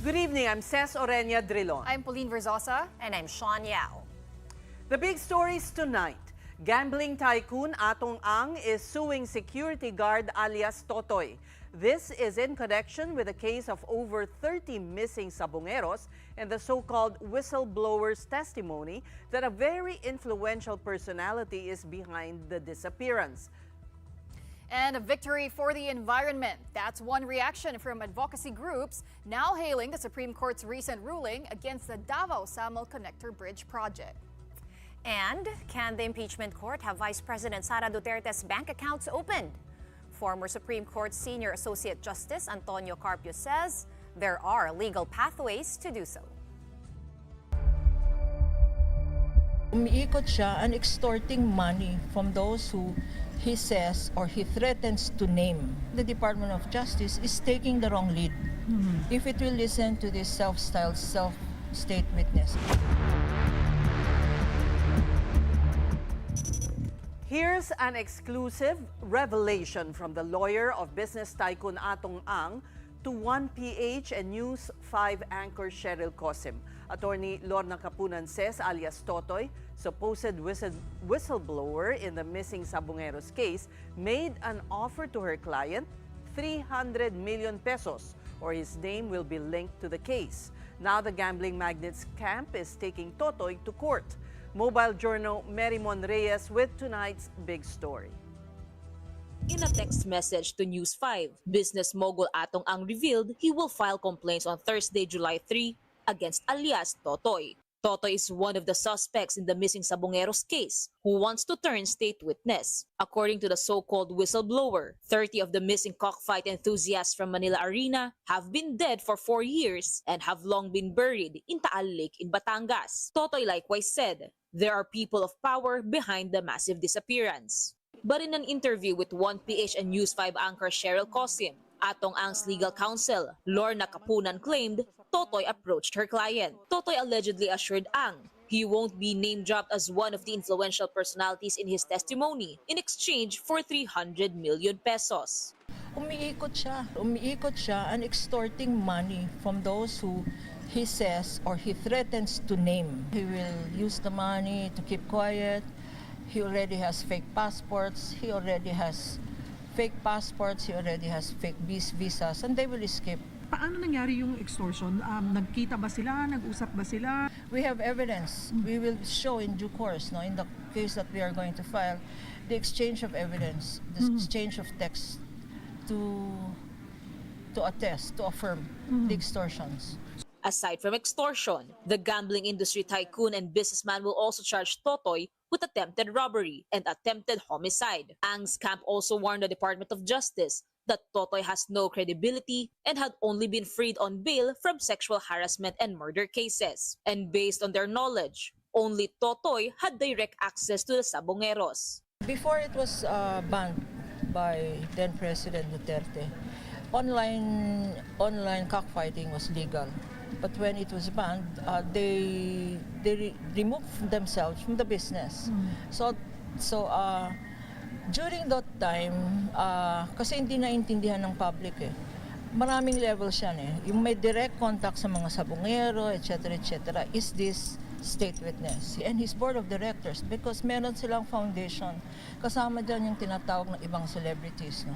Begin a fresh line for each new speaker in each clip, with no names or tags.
Good evening, I'm Ces Orenia Drilon.
I'm Pauline Verzosa.
And I'm Sean Yao.
The big stories tonight. Gambling tycoon Atong Ang is suing security guard alias Totoy. This is in connection with a case of over 30 missing sabungeros and the so-called whistleblower's testimony that a very influential personality is behind the disappearance.
And a victory for the environment. That's one reaction from advocacy groups now hailing the Supreme Court's recent ruling against the Davao-Samar Connector Bridge project.
And can the impeachment court have Vice President Sara Duterte's bank accounts opened? Former Supreme Court Senior Associate Justice Antonio Carpio says there are legal pathways to do so.
Umiikot siya and extorting money from those who he says or he threatens to name. The Department of Justice is taking the wrong lead if it will listen to this self-styled self-state witness.
Here's an exclusive revelation from the lawyer of business tycoon Atong Ang to 1PH and News 5 anchor Cheryl Cosim. Attorney Lorna Capunan says alias Totoy, supposed whistleblower in the missing sabungeros case, made an offer to her client, 300 million pesos, or his name will be linked to the case. Now the gambling magnate's camp is taking Totoy to court. Mobile Journal Merimon Reyes with tonight's big story.
In a text message to News 5, business mogul Atong Ang revealed he will file complaints on Thursday, July 3 against alias Totoy. Totoy is one of the suspects in the missing sabungeros case who wants to turn state witness. According to the so-called whistleblower, 30 of the missing cockfight enthusiasts from Manila Arena have been dead for 4 years and have long been buried in Taal Lake in Batangas. Totoy likewise said there are people of power behind the massive disappearance. But in an interview with 1PH and News 5 anchor Cheryl Cosim, Atong Ang's legal counsel, Lorna Capunan, claimed Totoy approached her client. Totoy allegedly assured Ang he won't be name-dropped as one of the influential personalities in his testimony in exchange for 300 million pesos.
Umiikot siya and extorting money from those who he says or he threatens to name. He will use the money to keep quiet. He already has fake passports. He already has fake visas, and they will escape.
Paano nangyari yung extortion? Nagkita ba sila? Nag-usap ba sila?
We have evidence. We will show in due course, no, in the case that we are going to file, the exchange of evidence, the exchange of text to attest, to affirm the extortions.
Aside from extortion, the gambling industry tycoon and businessman will also charge Totoy with attempted robbery and attempted homicide. Ang's camp also warned the Department of Justice that Totoy has no credibility and had only been freed on bail from sexual harassment and murder cases. And based on their knowledge, only Totoy had direct access to the sabungeros.
Before it was banned by then President Duterte, online cockfighting was legal. But when it was banned, they removed themselves from the business. So during that time, kasi hindi naintindihan ng public eh. Maraming levels yan eh. Yung may direct contact sa mga sabungero, etc., is this state witness and his board of directors, because meron silang foundation. Kasama dyan yung tinatawag ng ibang celebrities, no?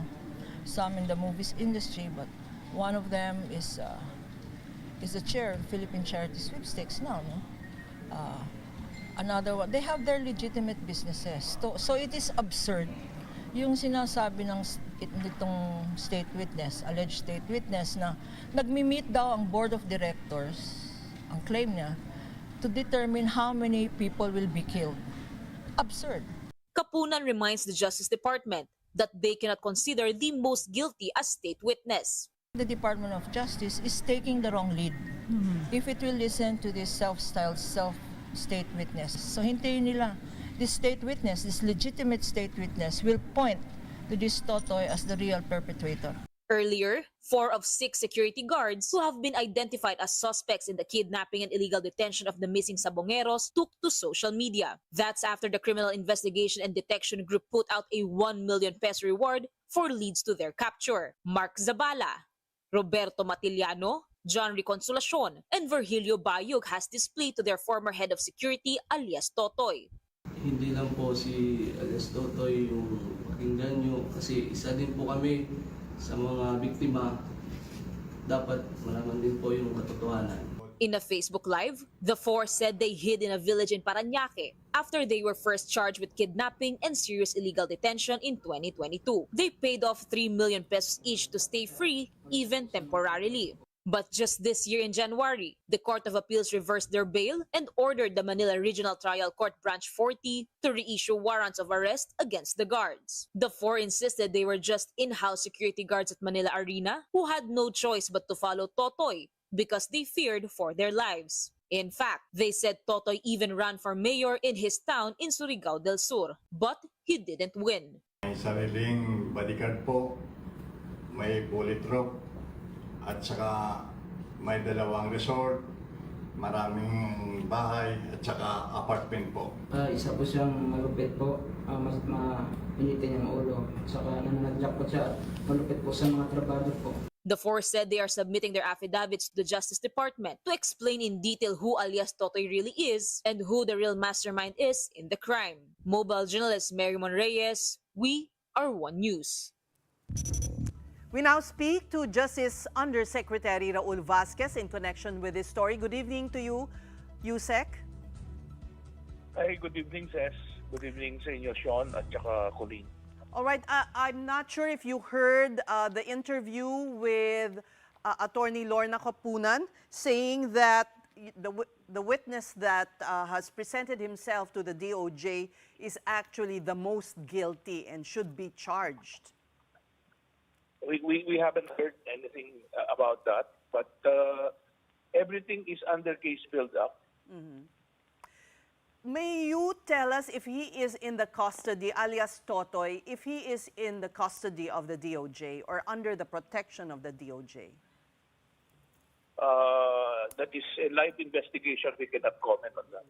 Some in the movies industry, but one of them is the chair of Philippine Charity Sweepstakes now, no? Another one, they have their legitimate businesses. So it is absurd yung sinasabi nitong state witness, alleged state witness, na nagmi-meet daw ang board of directors, ang claim niya, to determine how many people will be killed. Absurd.
Capunan reminds the Justice Department that they cannot consider the most guilty as state witness.
The Department of Justice is taking the wrong lead if it will listen to this self-styled self-state witness. So hintayin nila, this state witness, this legitimate state witness will point to this Totoy as the real perpetrator.
Earlier, 4 of 6 security guards who have been identified as suspects in the kidnapping and illegal detention of the missing sabungeros took to social media. That's after the Criminal Investigation and Detection Group put out a 1 million peso reward for leads to their capture. Mark Zabala, Roberto Matiliano, John Reconsolacion and Virgilio Bayug has displayed to their former head of security alias Totoy.
Hindi lang po si alias Totoy yung pakinggan nyo kasi isa din po kami sa mga biktima. Dapat malaman din po yung katotohanan.
In a Facebook Live, the four said they hid in a village in Parañaque after they were first charged with kidnapping and serious illegal detention in 2022. They paid off 3 million pesos each to stay free, even temporarily. But just this year in January, the Court of Appeals reversed their bail and ordered the Manila Regional Trial Court Branch 40 to reissue warrants of arrest against the guards. The four insisted they were just in-house security guards at Manila Arena who had no choice but to follow Totoy because they feared for their lives. In fact, they said Totoy even ran for mayor in his town in Surigao del Sur, but he didn't win.
May sariling bodyguard po, may bullet rope, at saka may dalawang resort, maraming bahay, at saka apartment po.
Isa po siyang malupit po, mas mainitin niyang ulo, saka nananadyak po siya, malupit po sa mga trabaho po.
The four said they are submitting their affidavits to the Justice Department to explain in detail who alias Totoy really is and who the real mastermind is in the crime. Mobile journalist Mary Mon Reyes, we are One News.
We now speak to Justice Undersecretary Raul Vasquez in connection with this story. Good evening to you, Yusek.
Hey, good evening, Ses. Good evening sa inyo, Sean, at saka Colleen.
All right, I'm not sure if you heard the interview with Attorney Lorna Kapunan saying that the witness that has presented himself to the DOJ is actually the most guilty and should be charged.
We haven't heard anything about that, but everything is under case build-up.
Mm-hmm. May you tell us if he is in the custody, alias Totoy, if he is in the custody of the DOJ or under the protection of the DOJ?
That is a live investigation. We cannot comment on that.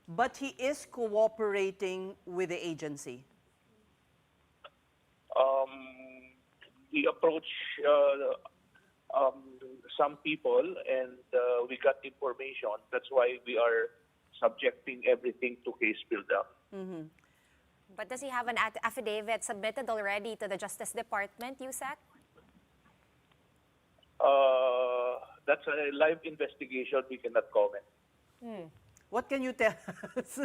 But he is cooperating with the agency.
We approached some people and we got information. That's why we are subjecting everything to case build-up.
Mm-hmm.
But does he have an affidavit submitted already to the Justice Department, Yusek?
That's a live investigation. We cannot comment.
What can you tell us?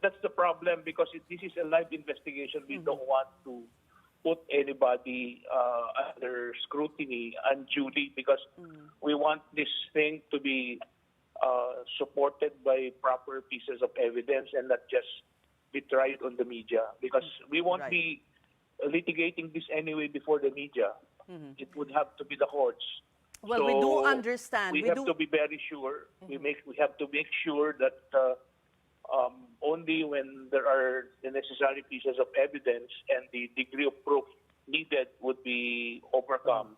That's the problem because this is a live investigation. We don't want to put anybody under scrutiny unduly because we want this thing to be supported by proper pieces of evidence and not just be tried on the media because we won't be litigating this anyway before the media. It would have to be the courts.
Well,
so
we do understand.
We have to be very sure. We have to make sure that only when there are the necessary pieces of evidence and the degree of proof needed would be overcome,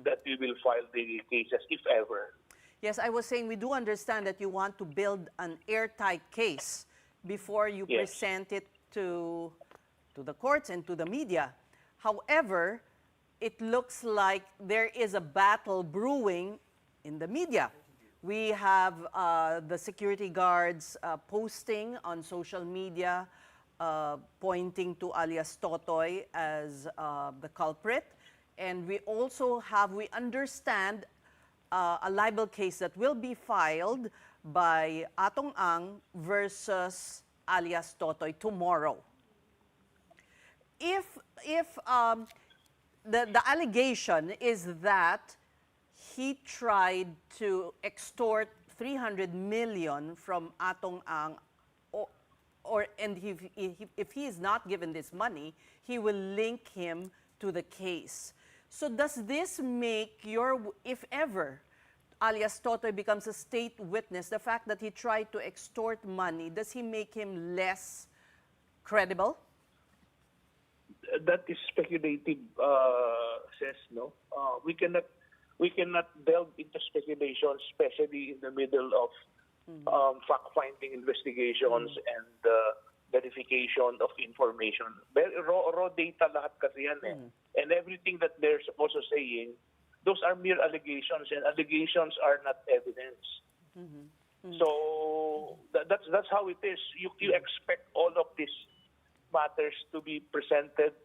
that we will file the cases, if ever.
Yes, I was saying we do understand that you want to build an airtight case before you present it to the courts and to the media. However, it looks like there is a battle brewing in the media. We have the security guards posting on social media, pointing to alias Totoy as the culprit. And we also have, we understand, a libel case that will be filed by Atong Ang versus alias Totoy tomorrow. If the allegation is that he tried to extort 300 million from Atong Ang, and if he is not given this money, he will link him to the case. So does this make if ever alias Totoy becomes a state witness, the fact that he tried to extort money, does he make him less credible?
That is speculative, says no. We cannot delve into speculation, especially in the middle of fact-finding investigations and verification of information. Very raw data lahat kasi yan eh. And everything that they're also saying, those are mere allegations, and allegations are not evidence. So that's how it is. You expect all of these matters to be presented,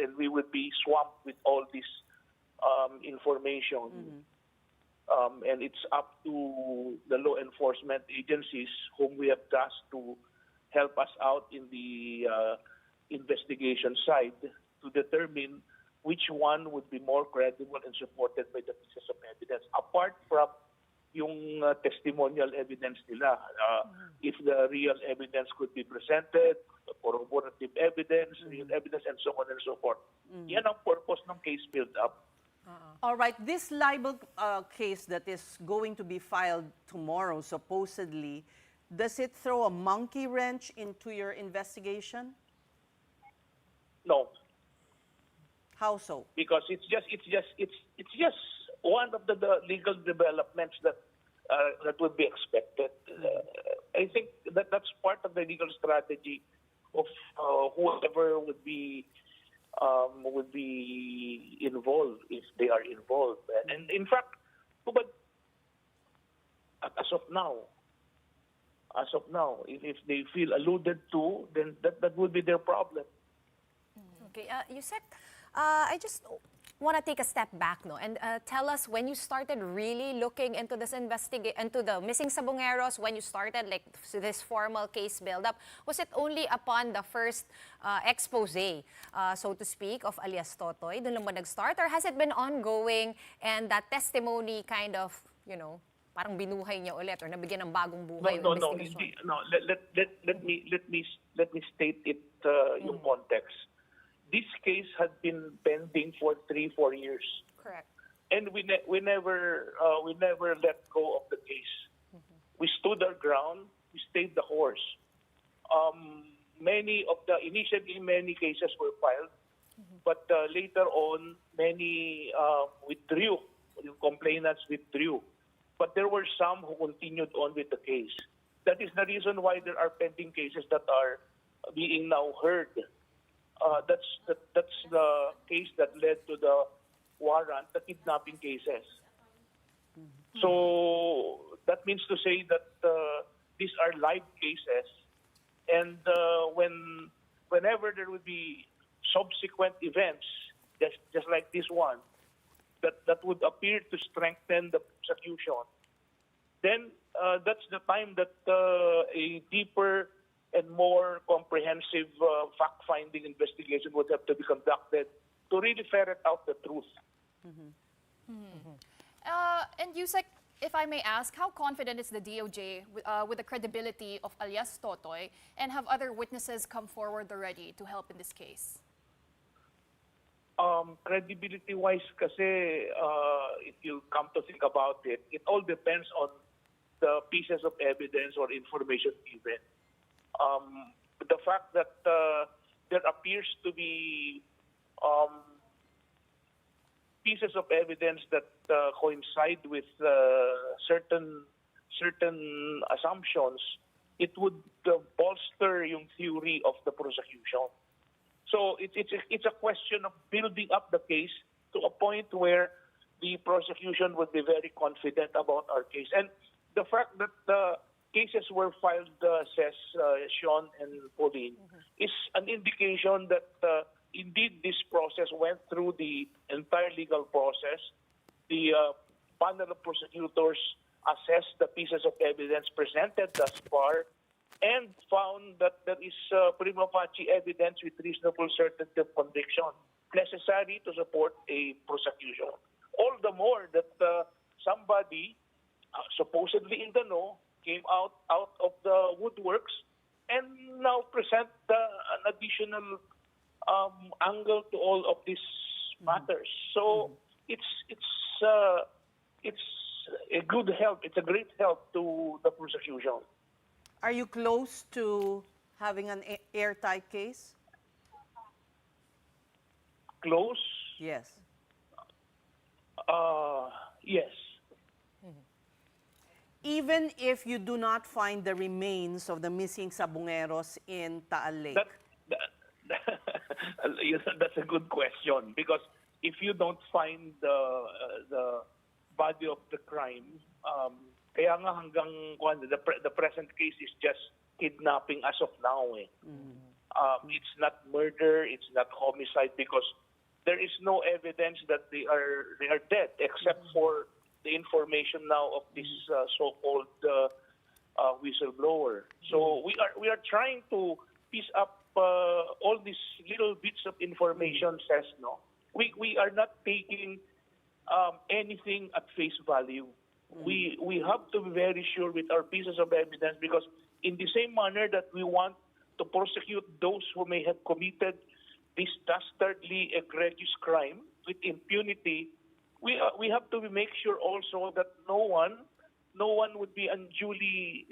and we would be swamped with all this information. And it's up to the law enforcement agencies whom we have tasked to help us out in the investigation side to determine which one would be more credible and supported by the pieces of evidence. Apart from yung testimonial evidence nila, if the real evidence could be presented, corroborative evidence, real evidence, and so on and so forth. Yan ang purpose ng case build-up.
All right, this libel case that is going to be filed tomorrow, supposedly, does it throw a monkey wrench into your investigation?
No,
How so?
because it's just one of the legal developments that would be expected. I think that's part of the legal strategy of whoever would be involved, if they are involved. And in fact, but as of now, if they feel alluded to, then that would be their problem.
Okay, Yusek, I just want to take a step back, no, and tell us when you started really looking into this into the missing sabungeros, when you started like this formal case build-up. Was it only upon the first expose, so to speak, of alias Totoy, doon lang ba nag-start, or has it been ongoing and that testimony kind of, you know, parang binuhay niya ulit or nabigyan ng bagong buhay?
No. Let me state it yung context. This case had been pending for 3-4 years.
Correct.
And we never let go of the case. We stood our ground. We stayed the course. Initially many cases were filed, but later on many withdrew. The complainants withdrew, but there were some who continued on with the case. That is the reason why there are pending cases that are being now heard. That's the case that led to the warrant, the kidnapping cases. So that means to say that these are live cases, and whenever there would be subsequent events, just like this one, that would appear to strengthen the prosecution, then that's the time that a deeper and more comprehensive fact-finding investigation would have to be conducted to really ferret out the truth.
And Yusek, if I may ask, how confident is the DOJ with the credibility of alias Totoy, and have other witnesses come forward already to help in this case?
Credibility-wise kasi, if you come to think about it, it all depends on the pieces of evidence or information given. The fact that there appears to be pieces of evidence that coincide with certain assumptions, it would bolster yung theory of the prosecution. So it's a question of building up the case to a point where the prosecution would be very confident about our case. And the fact that the cases were filed, says Sean and Pauline, is an indication that indeed this process went through the entire legal process. The panel of prosecutors assessed the pieces of evidence presented thus far and found that there is prima facie evidence with reasonable certainty of conviction necessary to support a prosecution. All the more that somebody supposedly in the know came out of the woodworks and now present an additional angle to all of these matters. So it's a good help. It's a great help to the prosecution.
Are you close to having an airtight case?
Close?
Yes.
Yes.
even if you do not find the remains of the missing sabungeros in Taal Lake?
Yes, that's a good question, because if you don't find the body of the crime, kaya nga hanggang the present case is just kidnapping as of now. It's not murder, it's not homicide, because there is no evidence that they are dead, except for the information now of this so-called whistleblower. So we are trying to piece up all these little bits of information. Says no, we are not taking anything at face value. We have to be very sure with our pieces of evidence, because in the same manner that we want to prosecute those who may have committed this dastardly, egregious crime with impunity, we have to make sure also that no one would be unduly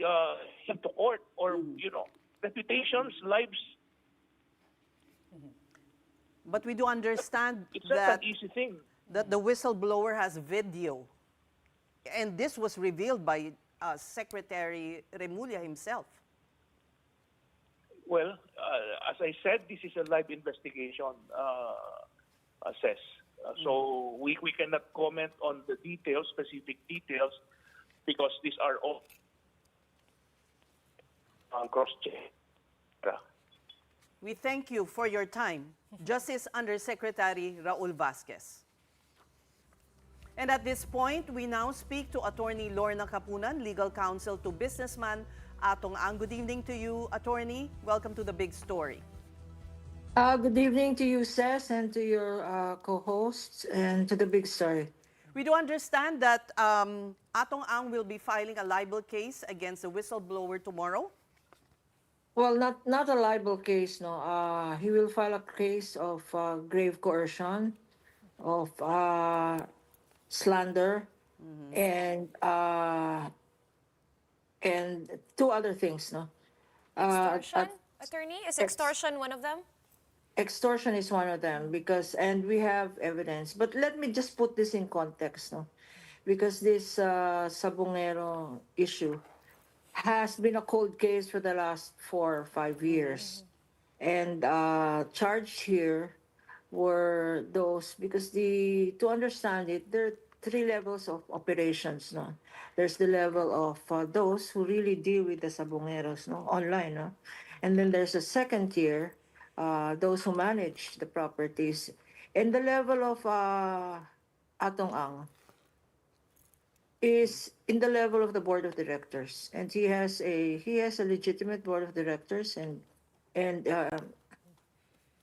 held to court, or reputations, lives.
But we do understand
It's not
that
an easy thing.
that the whistleblower has video, and this was revealed by Secretary Remulla himself.
Well, as I said, this is a live investigation, assess. So we cannot comment on the details, specific details, because these are all cross-check.
We thank you for your time, Justice Undersecretary Raul Vasquez. And at this point, we now speak to Attorney Lorna Kapunan, Legal Counsel to businessman Atong Ang. Good evening to you, Attorney. Welcome to The Big Story.
Good evening to you, Cess, and to your co-hosts, and to The Big Story.
We do understand that Atong Ang will be filing a libel case against the whistleblower tomorrow.
Well, not a libel case, no. He will file a case of grave coercion, of slander, and two other things, no.
Extortion, attorney? Is extortion one of them?
Extortion is one of them, and we have evidence. But let me just put this in context, no, because this sabungero issue has been a cold case for the last 4 or 5 years, and charged here were those, because to understand it, there are 3 levels of operations, no. There's the level of those who really deal with the sabungeros, no, online, no, and then there's a second tier, those who manage the properties, and the level of Atong Ang is in the level of the board of directors, and he has a legitimate board of directors, and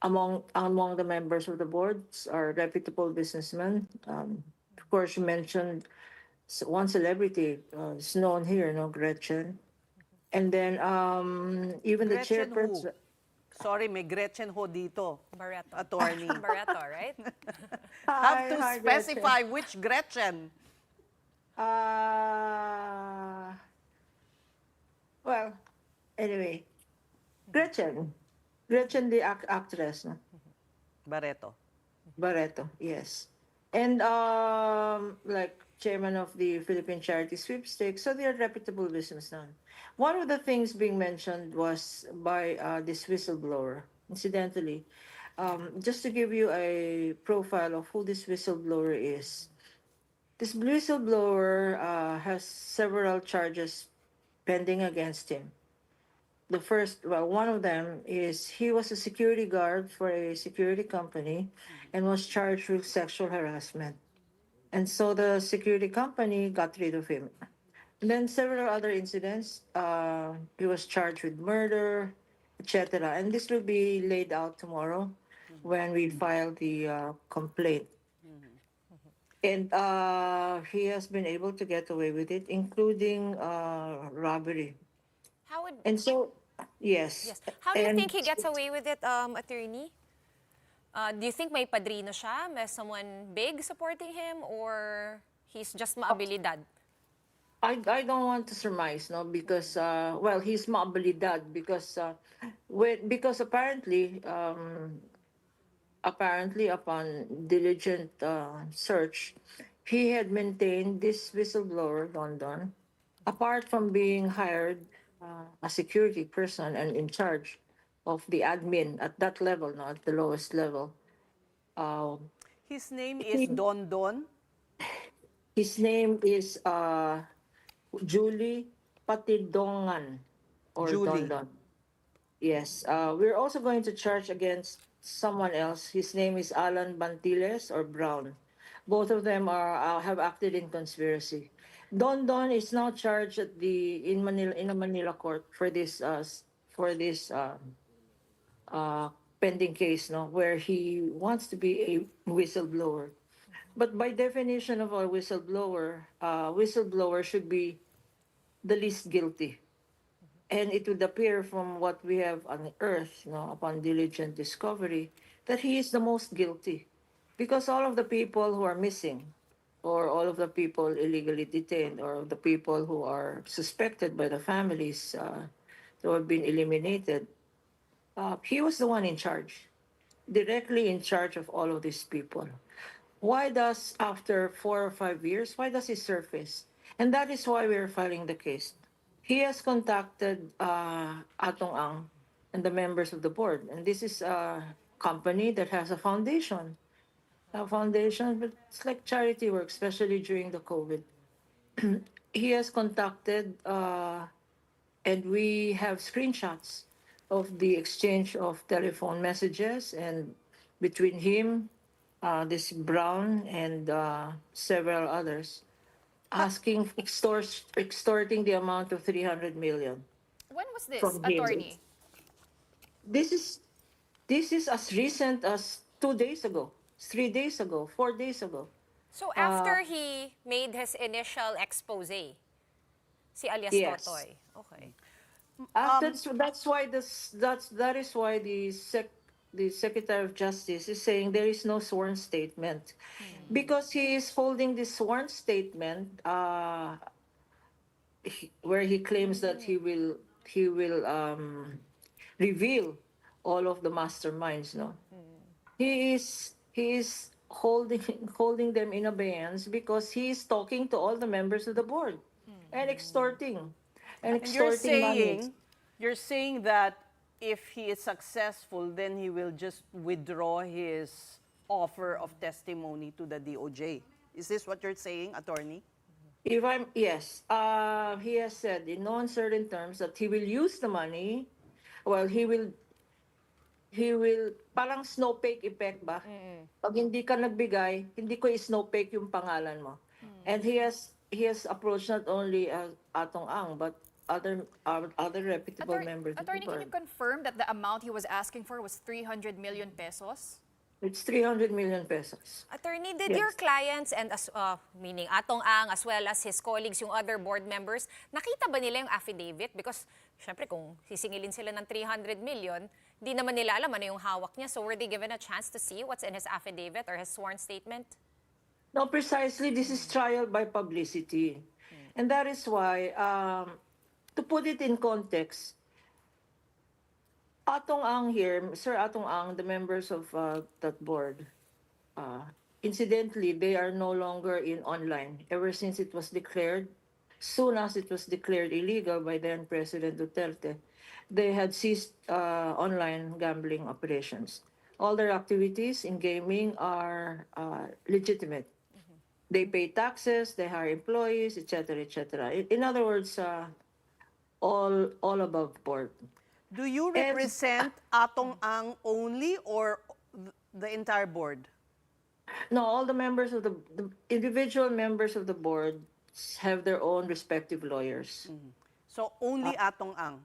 among the members of the boards are reputable businessmen. Of course, you mentioned one celebrity is known here, no, Gretchen, and then even the
Gretchen
chairperson.
who? Sorry, may Gretchen ho dito.
Barreto.
Attorney.
Barreto, right?
Have to
Hi,
specify which Gretchen.
Well, anyway, Gretchen the actress, no? Barreto, yes, and like chairman of the Philippine Charity Sweepstakes, so they're reputable businessmen. One of the things being mentioned was by this whistleblower. Incidentally, just to give you a profile of who this whistleblower is. This whistleblower has several charges pending against him. One of them is he was a security guard for a security company and was charged with sexual harassment. And so the security company got rid of him. And then several other incidents, he was charged with murder, etc. And this will be laid out tomorrow when we file the complaint. And he has been able to get away with it, including robbery.
How would
And so, yes.
How do you think he gets away with it, attorney? Do you think may padrino siya? May someone big supporting him, or he's just maabilidad?
I don't want to surmise, no, because he's maabilidad because apparently upon diligent search, he had maintained this whistleblower, London, apart from being hired a security person and in charge of the admin at that level, no, at the lowest level,
His name is
he,
Don Don.
his name is Julie Patidongan or Don
Julie.
Don. Yes, we're also going to charge against someone else. His name is Alan Bantiles or Brown. Both of them are have acted in conspiracy. Don Don is now charged at in a Manila court for this pending case, no, where he wants to be a whistleblower. But by definition of a whistleblower should be the least guilty. And it would appear from what we have unearthed, upon diligent discovery, that he is the most guilty. Because all of the people who are missing, or all of the people illegally detained, or the people who are suspected by the families to have been eliminated, he was the one in charge, directly in charge of all of these people. Why does, after 4 or 5 years, why does he surface? And that is why we are filing the case. He has contacted Atong Ang and the members of the board. And this is a company that has a foundation. But it's like charity work, especially during the COVID. He has contacted, and we have screenshots of the exchange of telephone messages and between him, this Brown, and several others, asking extorting the amount of 300 million
When was this,
from him.
attorney?
This is as recent as 2 days ago, 3 days ago, 4 days ago.
So after he made his initial expose, si alias
Yes.
Totoy. Okay.
So that is why the Secretary of Justice is saying there is no sworn statement, because he is holding this sworn statement where he claims that he will reveal all of the masterminds. No, he is holding them in abeyance because he is talking to all the members of the board and extorting
And you're
money.
saying that if he is successful, then he will just withdraw his offer of testimony to the DOJ. Is this what you're saying, attorney?
Yes, he has said in no uncertain terms that he will use the money. Well, he will parang snowflake effect ba? Pag hindi ka nagbigay, hindi ko i-snowflake yung pangalan mo. And he has approached not only Atong Ang but other reputable members of the
Attorney, can
board.
you confirm that the amount he was asking for was 300 million pesos?
It's 300 million pesos.
Attorney, did
Yes.
your clients and meaning Atong Ang as well as his colleagues, yung other board members, nakita ba nila yung affidavit? Because syempre kung sisingilin sila ng 300 million, di naman nila alam ano yung hawak niya. So were they given a chance to see what's in his affidavit or his sworn statement?
No, precisely. This is trial by publicity. And that is why, to put it in context, Atong Ang here, Sir Atong Ang, the members of that board, incidentally, they are no longer in online ever since it was declared, soon as it was declared illegal by then President Duterte. They had ceased online gambling operations. All their activities in gaming are legitimate. They pay taxes, they hire employees, etc., etc. In other words, all above board.
Do you represent Atong Ang only or the entire board?
No, all the members of the individual members of the board have their own respective lawyers.
So only Atong Ang.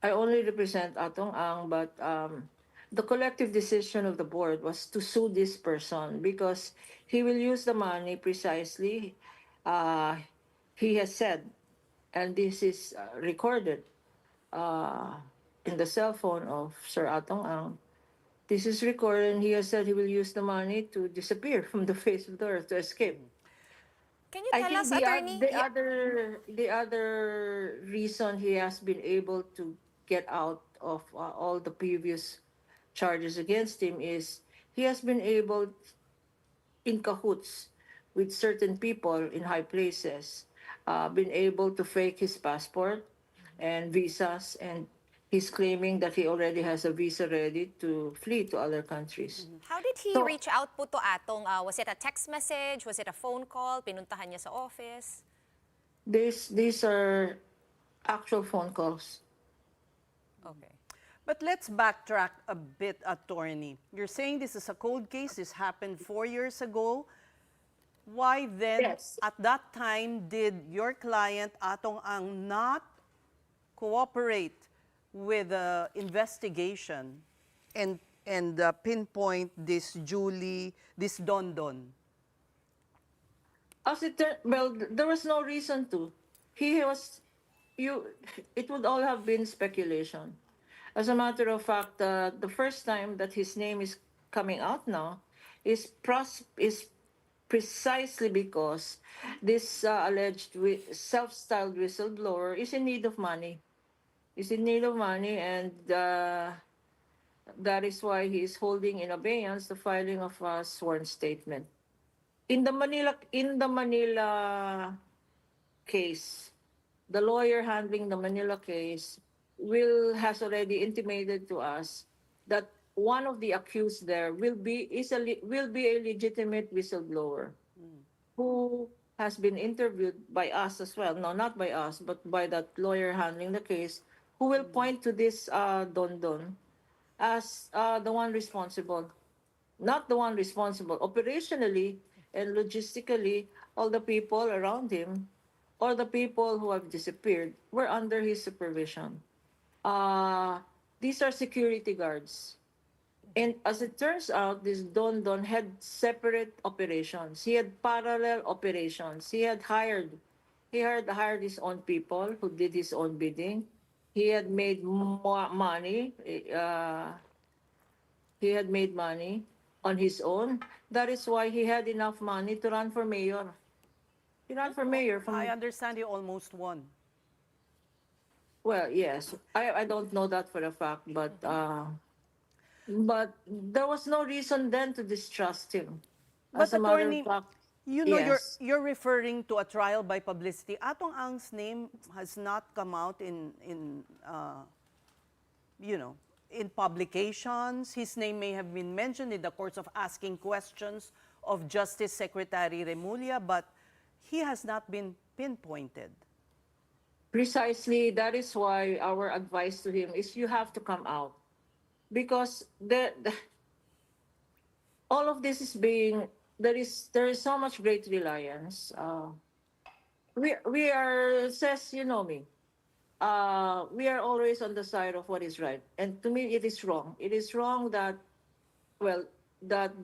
I only represent Atong Ang, but the collective decision of the board was to sue this person because he will use the money precisely. He has said, and this is recorded in the cell phone of Sir Atong Ang. This is recorded, and he has said he will use the money to disappear from the face of the earth, to escape.
Can you
I
tell
think
us, attorney?
the other reason he has been able to get out of all the previous charges against him is he has been able, in cahoots with certain people in high places, been able to fake his passport and visas, and he's claiming that he already has a visa ready to flee to other countries.
How did he
So-
reach out po to Atong? Was it a text message? Was it a phone call? Pinuntahan niya sa office?
These are actual phone calls.
Okay.
But let's backtrack a bit, attorney. You're saying this is a cold case. This happened 4 years ago. Why then,
Yes.
at that time, did your client, Atong Ang, not cooperate with the investigation and pinpoint this Julie, this Dondon?
Well, there was no reason to. It would all have been speculation. As a matter of fact, the first time that his name is coming out now is precisely because this alleged self-styled whistleblower is in need of money. Is in need of money, and that is why he is holding in abeyance the filing of a sworn statement. In the Manila case, the lawyer handling the Manila case has already intimated to us that one of the accused there will be a legitimate whistleblower who has been interviewed by us as well. No, not by us, but by that lawyer handling the case, who will point to this Dondon as the one responsible. Not the one responsible. Operationally and logistically, all the people around him or the people who have disappeared were under his supervision. These are security guards. And as it turns out, this Dondon had separate operations. He had parallel operations. He had hired his own people who did his own bidding. He had made money. He had made money on his own. That is why he had enough money to run for mayor. He ran for mayor from.
I understand you almost won.
Well, yes. I don't know that for a fact, but there was no reason then to distrust him.
But
As a matter
attorney,
of fact,
you know,
yes.
you're referring to a trial by publicity. Atong Ang's name has not come out in publications. His name may have been mentioned in the course of asking questions of Justice Secretary Remulla, but he has not been pinpointed.
Precisely, that is why our advice to him is you have to come out. Because all of this is there is so much great reliance. We are, says, you know me, we are always on the side of what is right. And to me, it is wrong. It is wrong that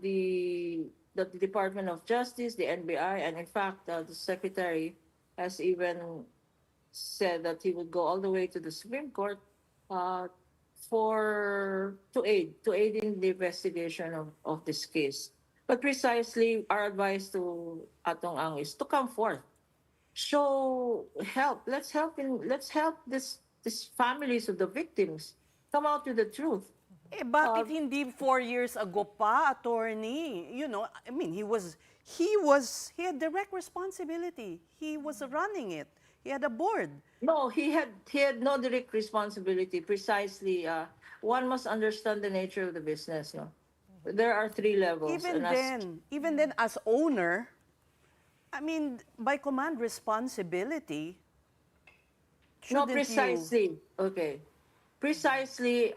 the Department of Justice, the NBI, and in fact, the Secretary has even said that he would go all the way to the Supreme Court to aid in the investigation of this case. But precisely, our advice to Atong Ang is to come forth, show help. Let's help these families of the victims come out with the truth.
Eh, bakit hindi 4 years ago pa, attorney? You know, I mean, he had direct responsibility. He was running it. He had a board.
No, he had no direct responsibility. Precisely, one must understand the nature of the business. No, there are 3 levels.
Even then, as owner, I mean, by command responsibility.
No,
shouldn't
precisely.
you-
Okay, precisely.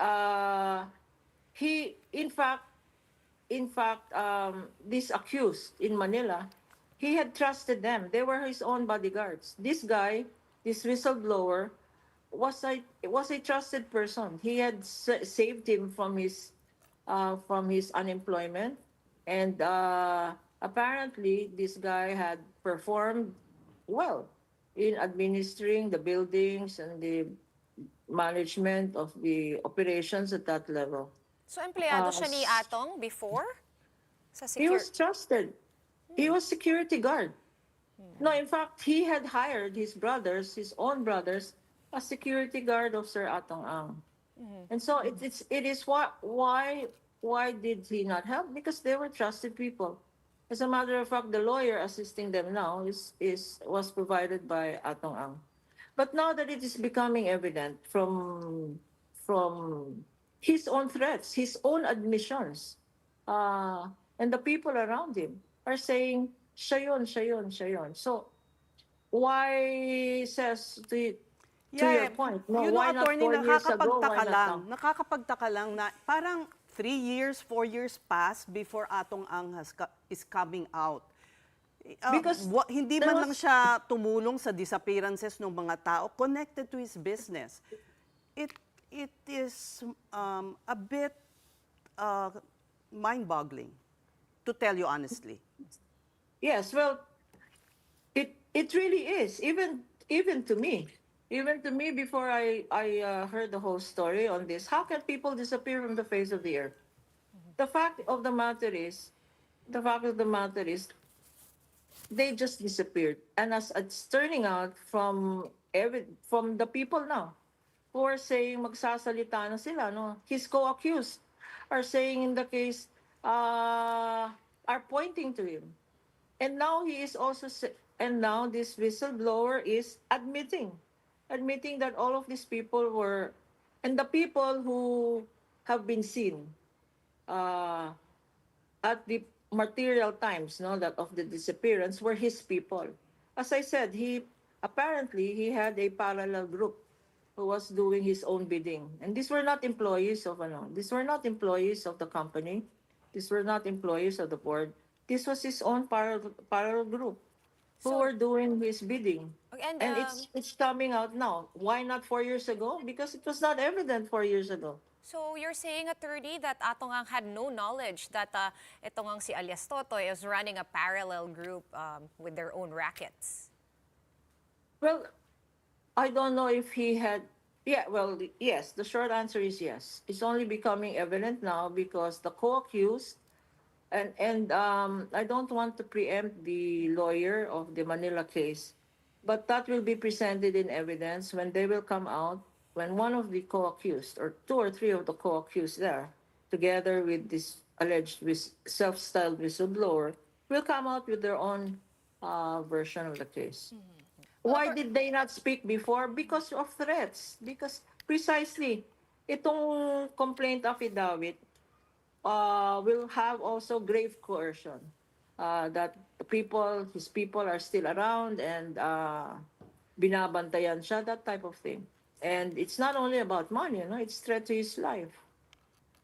He, in fact, this accused in Manila, he had trusted them. They were his own bodyguards. This guy, this whistleblower, was a trusted person. He had saved him from his unemployment, and apparently this guy had performed well in administering the buildings and the management of the operations at that level.
So, empleyado siya ni Atong before? Sa
He was trusted. He was security guard. No, in fact, he had hired his own brothers, as security guard of Sir Atong Ang. And so it is why did he not help? Because they were trusted people. As a matter of fact, the lawyer assisting them now was provided by Atong Ang. But now that it is becoming evident from his own threats, his own admissions, and the people around him are saying, siya yun, siya yun, siya yun. So, why says to your point, no, why not
attorney,
4 years ago, why not now?
nakakapagtaka lang na parang 3 years, 4 years passed before Atong Ang is coming out.
Because
Hindi
there
man lang
was-
siya tumulong sa disappearances ng mga tao connected to his business. It is a bit mind-boggling, to tell you honestly.
Yes, well, it really is. Even to me, before I heard the whole story on this, how can people disappear from the face of the earth? The fact of the matter is, they just disappeared, and as it's turning out from the people now who are saying magsasalita na sila, no, his co-accused are saying in the case, are pointing to him. And now he is also, and now this whistleblower is admitting that all of these people were, and the people who have been seen at the material times, no, that of the disappearance were his people. As I said, he had a parallel group who was doing his own bidding, and these were not employees of the company. These were not employees of the board. This was his own parallel group who were doing his bidding.
And,
And it's coming out now. Why not 4 years ago? Because it was not evident 4 years ago.
So you're saying, attorney, that Atong Ang had no knowledge that itong ang si alias Totoy is running a parallel group with their own rackets?
Well, I don't know if he had. Yeah, well, yes. The short answer is yes. It's only becoming evident now because the co-accused, and I don't want to preempt the lawyer of the Manila case, but that will be presented in evidence when they will come out, when one of the co-accused, or 2 or 3 of the co-accused there, together with this alleged self-styled whistleblower, will come out with their own version of the case. Why did they not speak before? Because of threats. Because precisely, itong complaint affidavit will have also grave coercion. That his people are still around and binabantayan siya, that type of thing. And it's not only about money, it's threat to his life.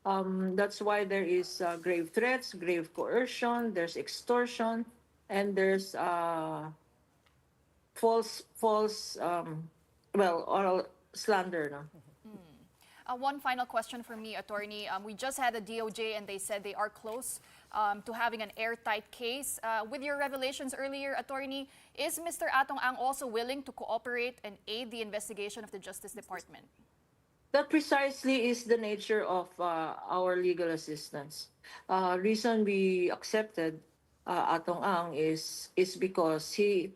That's why there is grave threats, grave coercion, there's extortion, and there's false, oral slander. No?
One final question for me, attorney. We just had a DOJ and they said they are close to having an airtight case. With your revelations earlier, attorney, is Mr. Atong Ang also willing to cooperate and aid the investigation of the Justice Department?
That precisely is the nature of our legal assistance. Reason we accepted Atong Ang is because he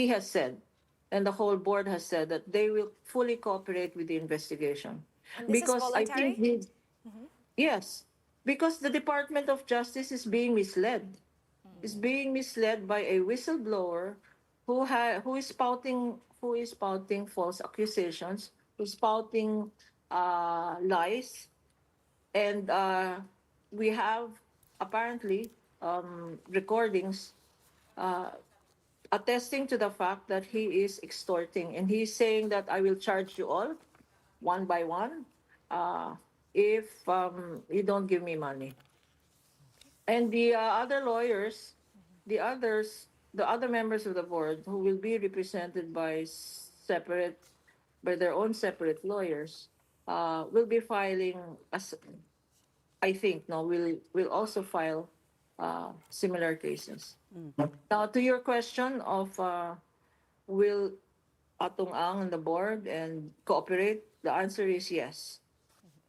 has said, and the whole board has said, that they will fully cooperate with the investigation.
And this is voluntary?
Yes, because the Department of Justice is being misled. Is being misled by a whistleblower who is spouting false accusations, who's spouting lies, and we have apparently recordings attesting to the fact that he is extorting, and he's saying that I will charge you all one by one if you don't give me money. And the other lawyers, the other members of the board who will be represented by their own separate lawyers will be filing, will also file similar cases. Now, to your question of will Atong Ang and the board and cooperate, the answer is yes.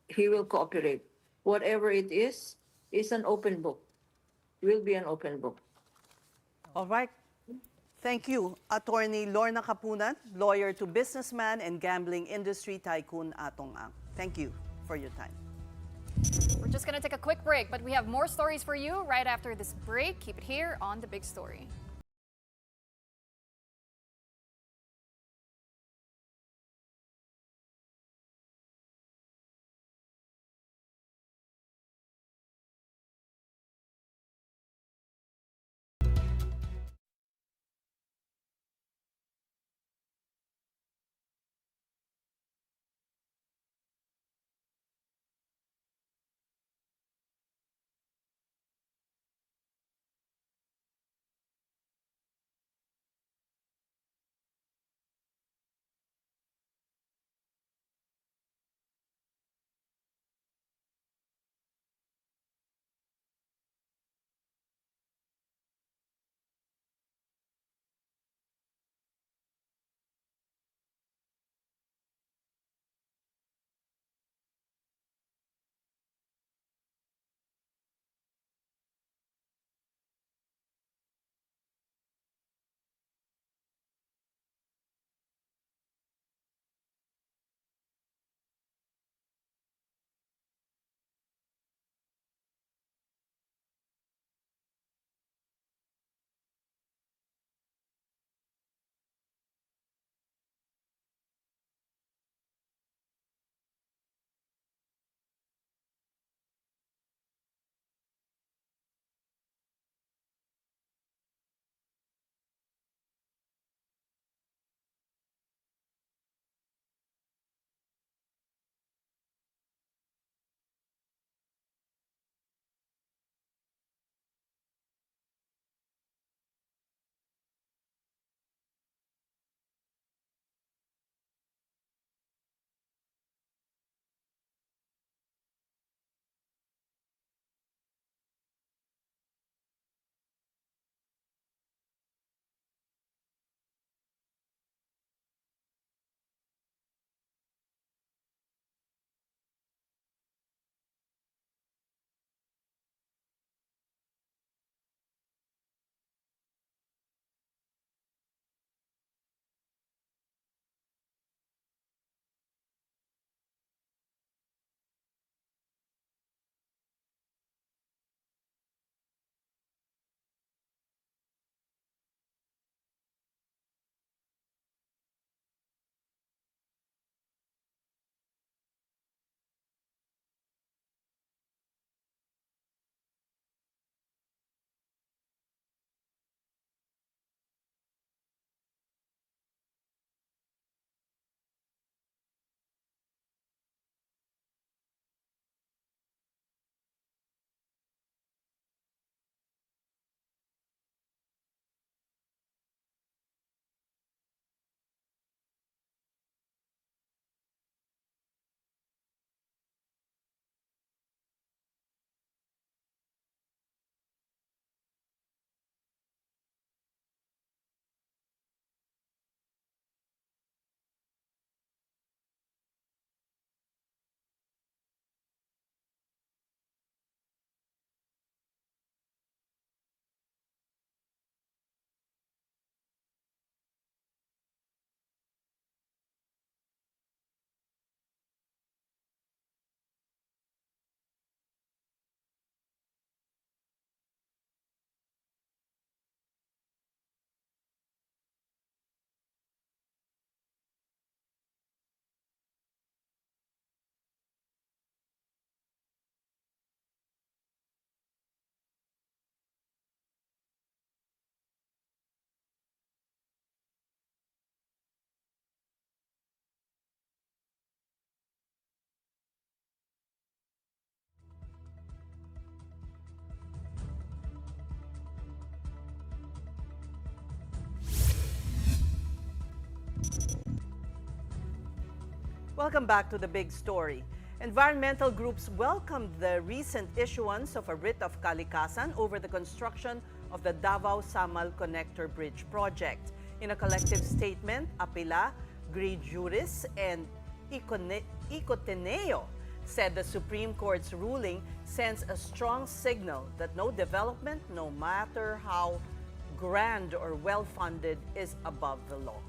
He will cooperate. Whatever it is an open book. Will be an open book.
All right. Thank you, Attorney Lorna Kapunan, lawyer to businessman and gambling industry tycoon Atong Ang. Thank you for your time.
We're just going to take a quick break, but we have more stories for you right after this break. Keep it here on The Big Story.
Welcome back to The Big Story. Environmental groups welcomed the recent issuance of a writ of kalikasan over the construction of the Davao-Samal Connector Bridge project. In a collective statement, Apila, Grey Juris, and Icoteneo said the Supreme Court's ruling sends a strong signal that no development, no matter how grand or well-funded, is above the law.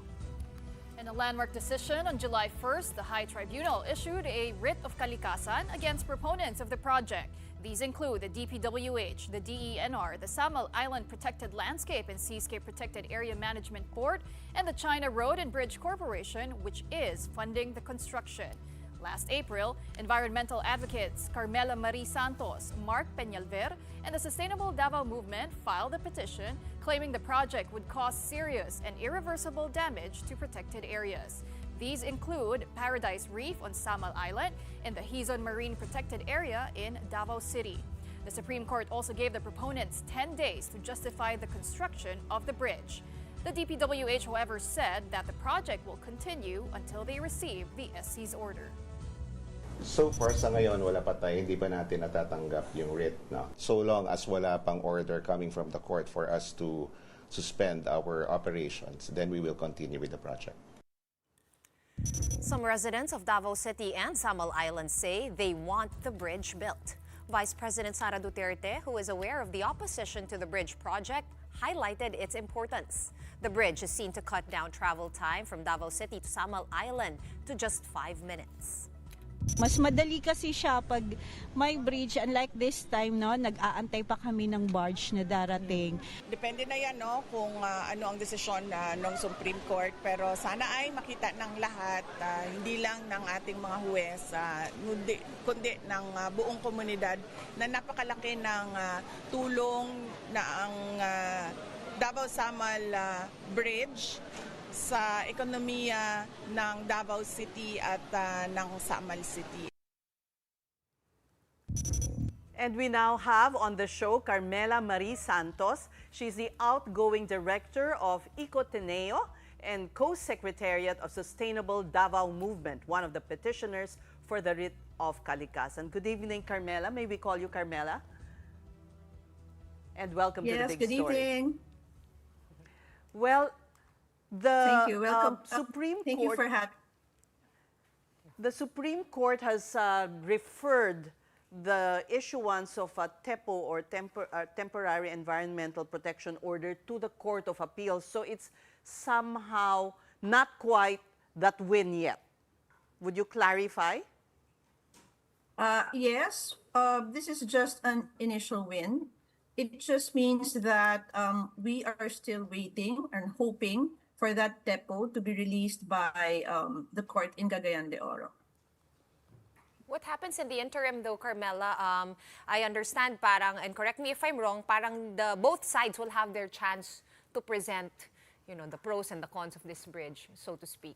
In a landmark decision on July 1st, the High Tribunal issued a writ of kalikasan against proponents of the project. These include the DPWH, the DENR, the Samal Island Protected Landscape and Seascape Protected Area Management Board, and the China Road and Bridge Corporation, which is funding the construction. Last April, environmental advocates Carmela Marie Santos, Mark Peñalver, and the Sustainable Davao Movement filed a petition claiming the project would cause serious and irreversible damage to protected areas. These include Paradise Reef on Samal Island and the Hizon Marine Protected Area in Davao City. The Supreme Court also gave the proponents 10 days to justify the construction of the bridge. The DPWH, however, said that the project will continue until they receive the SC's order.
So far sa ngayon, wala pa tayo, hindi pa natin natatanggap yung writ. No? So long as wala pang order coming from the court for us to suspend our operations, then we will continue with the project.
Some residents of Davao City and Samal Island say they want the bridge built. Vice President Sara Duterte, who is aware of the opposition to the bridge project, highlighted its importance. The bridge is seen to cut down travel time from Davao City to Samal Island to just 5 minutes.
Mas madali kasi siya pag may bridge, unlike this time, no, nag-aantay pa kami ng barge na darating.
Depende na yan, no, kung ano ang desisyon ng Supreme Court. Pero sana ay makita ng lahat, hindi lang ng ating mga huwes, kundi ng buong komunidad na napakalaki ng tulong na ang Davao-Samal Bridge sa ekonomiya ng Davao City at ng Samal City.
And we now have on the show Carmela Marie Santos. She's the outgoing director of Ecoteneo and co-secretariat of Sustainable Davao Movement, one of the petitioners for the writ of kalikasan. Good evening, Carmela. May we call you Carmela? And welcome to the big story.
Yes, good evening.
Well,
Thank you. Welcome.
Supreme
Thank
Court,
you for having.
The Supreme Court has referred the issuance of a TEPO or temporary environmental protection order to the Court of Appeals. So it's somehow not quite that win yet. Would you clarify?
Yes, this is just an initial win. It just means that we are still waiting and hoping for that TEPO to be released by the court in Cagayan de Oro.
What happens in the interim though, Carmela? I understand parang, and correct me if I'm wrong, parang both sides will have their chance to present, the pros and the cons of this bridge, so to speak.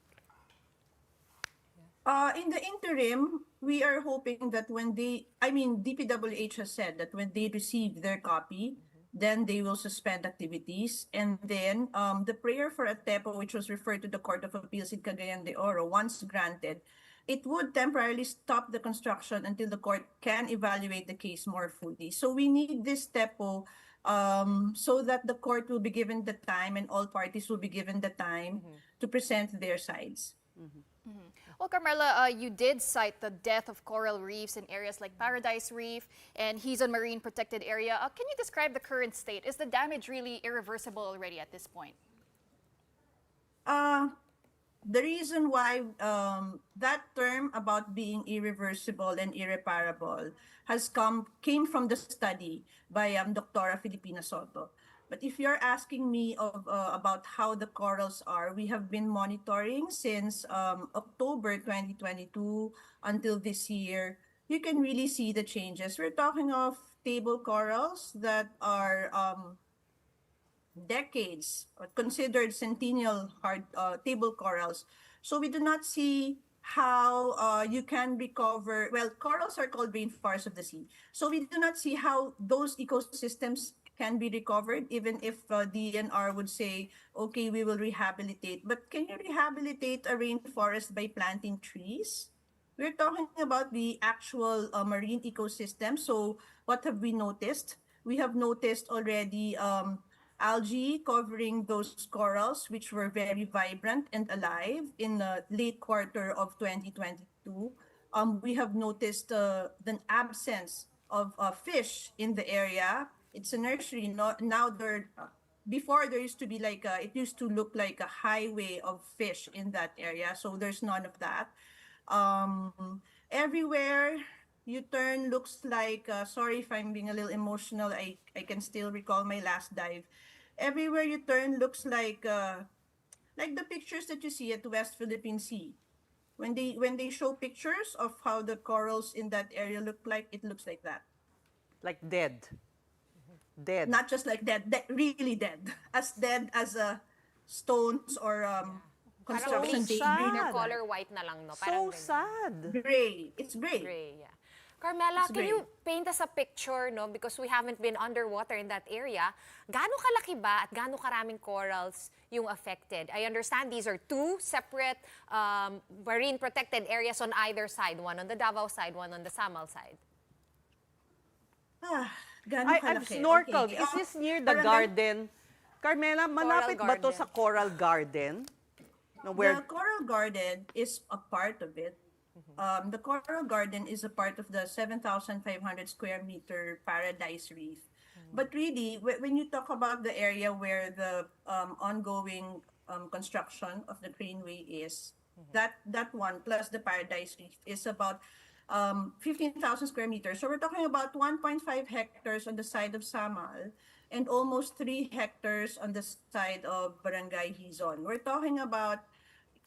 In the interim, we are hoping that when DPWH has said that when they receive their copy, then they will suspend activities. And then the prayer for a TEPO, which was referred to the Court of Appeals in Cagayan de Oro, once granted, it would temporarily stop the construction until the court can evaluate the case more fully. So we need this TEPO so that the court will be given the time and all parties will be given the time to present their sides.
Well, Carmela, you did cite the death of coral reefs in areas like Paradise Reef and Hizon Marine Protected Area. Can you describe the current state? Is the damage really irreversible already at this point?
The reason why that term about being irreversible and irreparable came from the study by Dr. Filipina Soto. But if you're asking me about how the corals are, we have been monitoring since October 2022 until this year. You can really see the changes. We're talking of table corals that are decades considered centennial table corals. So we do not see how you can recover. Well, corals are called rainforests of the sea. So we do not see how those ecosystems can be recovered, even if DNR would say, okay, we will rehabilitate. But can you rehabilitate a rainforest by planting trees? We're talking about the actual marine ecosystem. So what have we noticed? We have noticed already algae covering those corals, which were very vibrant and alive in the late quarter of 2022. We have noticed the absence of fish in the area. It's a nursery. Now they're before there used to be like it used to look like a highway of fish in that area. So there's none of that. Everywhere you turn looks like, sorry if I'm being a little emotional, I can still recall my last dive. Everywhere you turn looks like the pictures that you see at West Philippine Sea. When they show pictures of how the corals in that area look like, it looks like that.
Like dead. Dead.
Not just like dead, really dead. As dead as stones or construction
Parang
debris.
their color white na lang, no?
So
Parang ganyan.
sad.
Gray. It's gray.
Gray, yeah. Carmela,
It's
can
gray.
you paint us a picture, no? Because we haven't been underwater in that area. Gaano kalaki ba at gaano karaming corals yung affected? I understand these are two separate marine protected areas on either side. One on the Davao side, one on the Samal side.
Gaano
I've
kalaki?
snorkeled.
Okay.
Is this near the
Parang
garden? Carmela, malapit ba to
Garden.
sa Coral Garden? No,
The Coral Garden is a part of it. The Coral Garden is a part of the 7,500 square meter Paradise Reef. But really, when you talk about the area where the ongoing construction of the Greenway is, that one plus the Paradise Reef is about 15,000 square meters. So we're talking about 1.5 hectares on the side of Samal and almost 3 hectares on the side of Barangay Hizon. We're talking about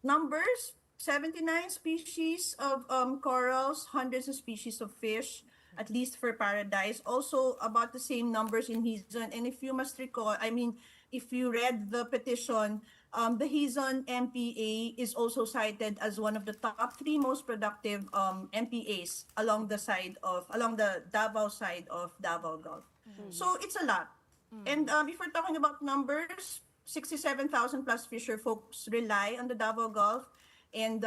numbers, 79 species of corals, hundreds of species of fish, at least for Paradise. Also about the same numbers in Hizon. And if you must recall, if you read the petition, the Hizon MPA is also cited as one of the top 3 most productive MPAs along the Davao side of Davao Gulf. So it's a lot. And if we're talking about numbers, 67,000 plus fisher folks rely on the Davao Gulf. And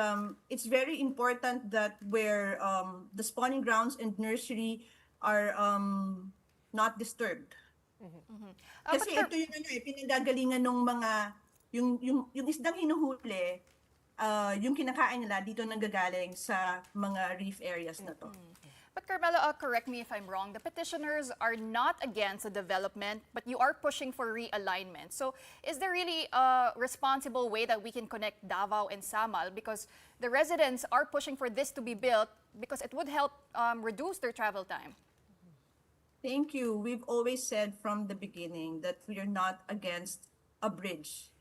it's very important that where the spawning grounds and nursery are not disturbed. Kasi ito yung pinanggagalingan ng mga yung isdang hinuhuli, yung kinakain nila dito nanggagaling sa mga reef areas na to.
But Carmela, correct me if I'm wrong, the petitioners are not against the development, but you are pushing for realignment. So is there really a responsible way that we can connect Davao and Samal? Because the residents are pushing for this to be built because it would help reduce their travel time.
Thank you. We've always said from the beginning that we are not against a bridge.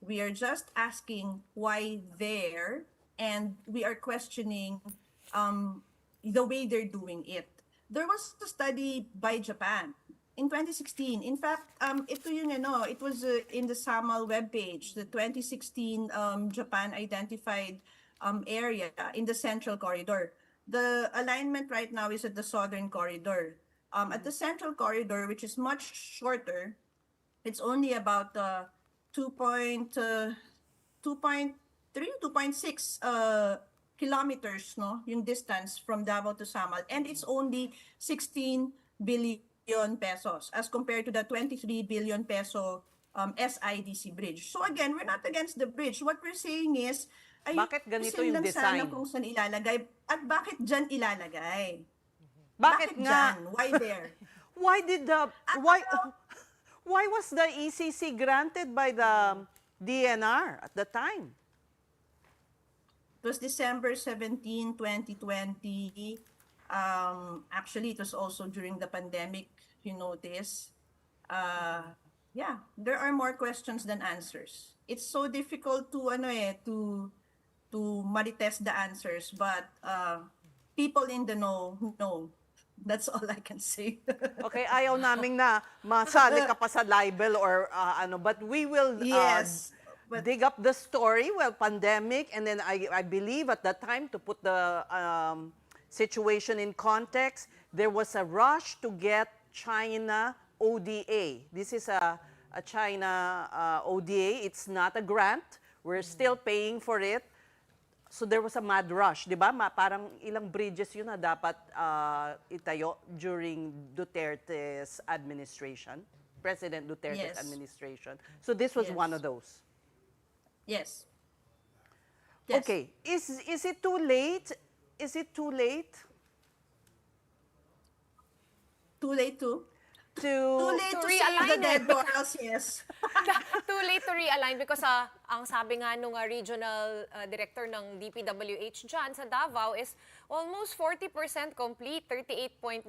We are just asking why there, and we are questioning the way they're doing it. There was a study by Japan in 2016. In fact, ito yung it was in the Samal webpage, the 2016 Japan identified area in the Central Corridor. The alignment right now is at the Southern Corridor. At the Central Corridor, which is much shorter, it's only about 2.3, 2.6 kilometers, no, yung distance from Davao to Samal, and it's only 16 billion pesos as compared to the 23 billion peso SIDC bridge. So again, we're not against the bridge. What we're saying is,
bakit ganito
ayusin
yung
lang
design?
sana kung saan ilalagay at bakit dyan ilalagay?
Bakit nga?
Dyan? Why there?
Why was the ECC granted by the DNR at the time?
It was December 17, 2020. Actually, it was also during the pandemic, you notice. Yeah, there are more questions than answers. It's so difficult to marites the answers, but people in the know know. That's all I can say.
Okay, ayaw naming na masali ka pa sa libel or but we will
Yes.
dig up the story, pandemic, and then I believe at that time, to put the situation in context, there was a rush to get China ODA. This is a China ODA. It's not a grant. We're still paying for it. So there was a mad rush, di ba? Parang ilang bridges yun na dapat itayo during Duterte's administration, President Duterte's administration. So this was one of those.
Yes.
Okay. Is it too late? Is it too late?
Too late to? Too late to
realign
save the dead
it.
corals, yes.
Too late to realign because ang sabi nga nung regional director ng DPWH dyan sa Davao is almost 40% complete, 38.08%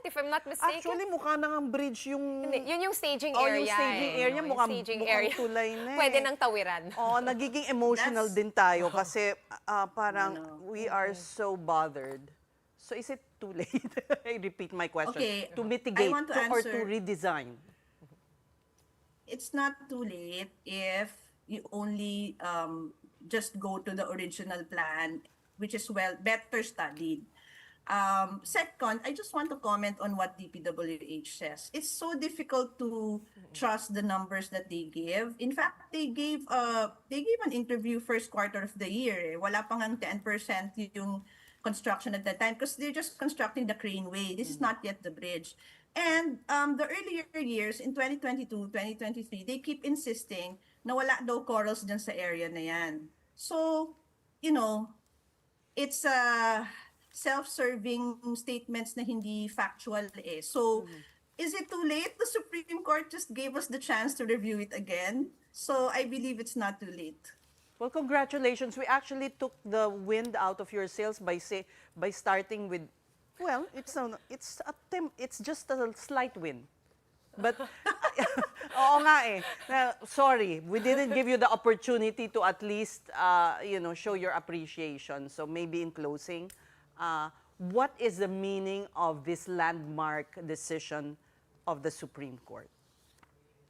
if I'm not mistaken.
Actually, mukha nang ang bridge yung...
Hindi, yun yung staging
Oh,
area.
yung staging area,
Yung
mukhang
staging
area.
area.
Tulay na eh.
Pwede nang tawiran.
Oh, nagiging emotional din tayo kasi parang we are so bothered. So is it too late? I repeat my question.
Okay,
To mitigate
I want to
or to
answer.
redesign?
It's not too late if you only just go to the original plan, which is better studied. Second, I just want to comment on what DPWH says. It's so difficult to trust the numbers that they give. In fact, they gave an interview first quarter of the year. Wala pang ang 10% yung construction at that time because they're just constructing the craneway. This is not yet the bridge. And the earlier years, in 2022, 2023, they keep insisting na wala daw corals dyan sa area na yan. So, you know, it's self-serving statements na hindi factual eh. So, is it too late? The Supreme Court just gave us the chance to review it again. So, I believe it's not too late.
Well, congratulations. We actually took the wind out of your sails by starting with, well, it's just a slight win. But oo nga eh. Sorry, we didn't give you the opportunity to at least show your appreciation. So maybe in closing, what is the meaning of this landmark decision of the Supreme Court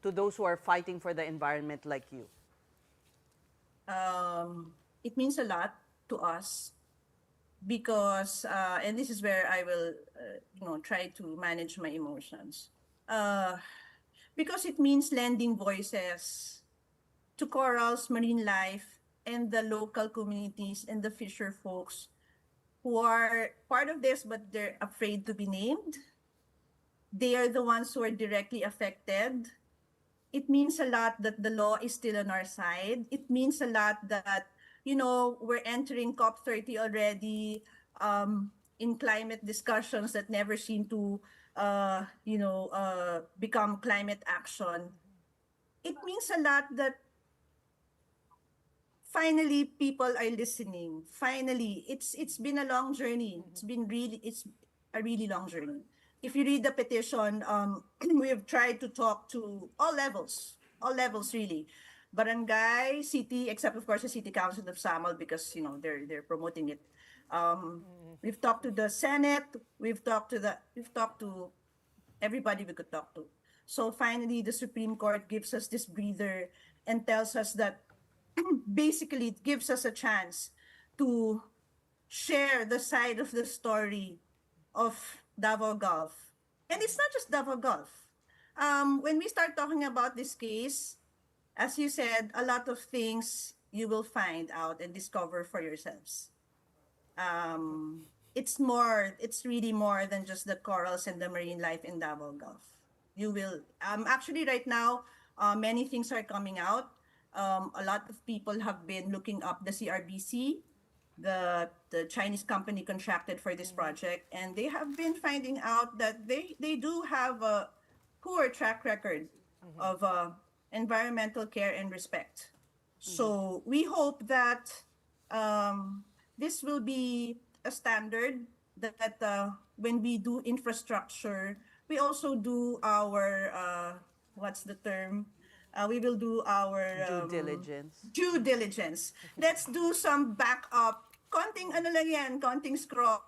to those who are fighting for the environment like you?
It means a lot to us because, and this is where I will, try to manage my emotions. Because it means lending voices to corals, marine life, and the local communities and the fisher folks who are part of this, but they're afraid to be named. They are the ones who are directly affected. It means a lot that the law is still on our side. It means a lot that, we're entering COP30 already in climate discussions that never seem to, become climate action. It means a lot that finally people are listening. Finally, it's been a long journey. It's a really long journey. If you read the petition, we have tried to talk to all levels really. Barangay, city, except of course the City Council of Samal because they're promoting it. We've talked to the Senate, we've talked to everybody we could talk to. So finally the Supreme Court gives us this breather and tells us that basically it gives us a chance to share the side of the story of Davao Gulf. And it's not just Davao Gulf. When we start talking about this case, as you said, a lot of things you will find out and discover for yourselves. It's really more than just the corals and the marine life in Davao Gulf. You will, actually right now, many things are coming out. A lot of people have been looking up the CRBC, the Chinese company contracted for this project, and they have been finding out that they do have a poor track record of environmental care and respect. So we hope that this will be a standard that when we do infrastructure, we also do our, what's the term? We will do our due diligence. Let's do some backup. Konting scroll.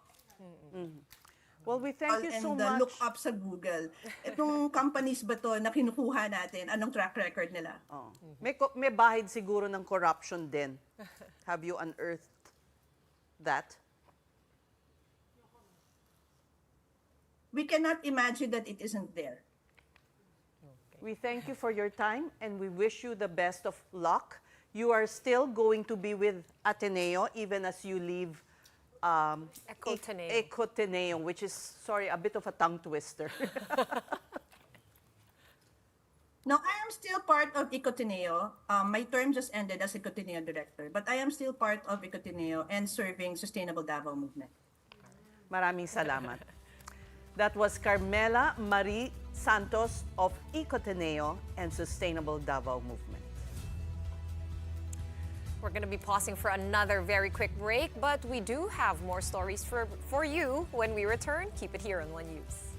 Well, we thank you so
and
much.
Look up sa Google. Itong companies ba to na kinukuha natin? Anong track record nila?
Oh. May bahid siguro ng corruption din. Have you unearthed that?
We cannot imagine that it isn't there.
We thank you for your time and we wish you the best of luck. You are still going to be with Ateneo even as you leave Ecoteneo, which is, sorry, a bit of a tongue twister.
No, I am still part of Ecoteneo. My term just ended as Ecoteneo director, but I am still part of Ecoteneo and serving Sustainable Davao Movement.
Maraming salamat. That was Carmela Marie Santos of Ecoteneo and Sustainable Davao Movement.
We're going to be pausing for another very quick break, but we do have more stories for you when we return. Keep it here on One News.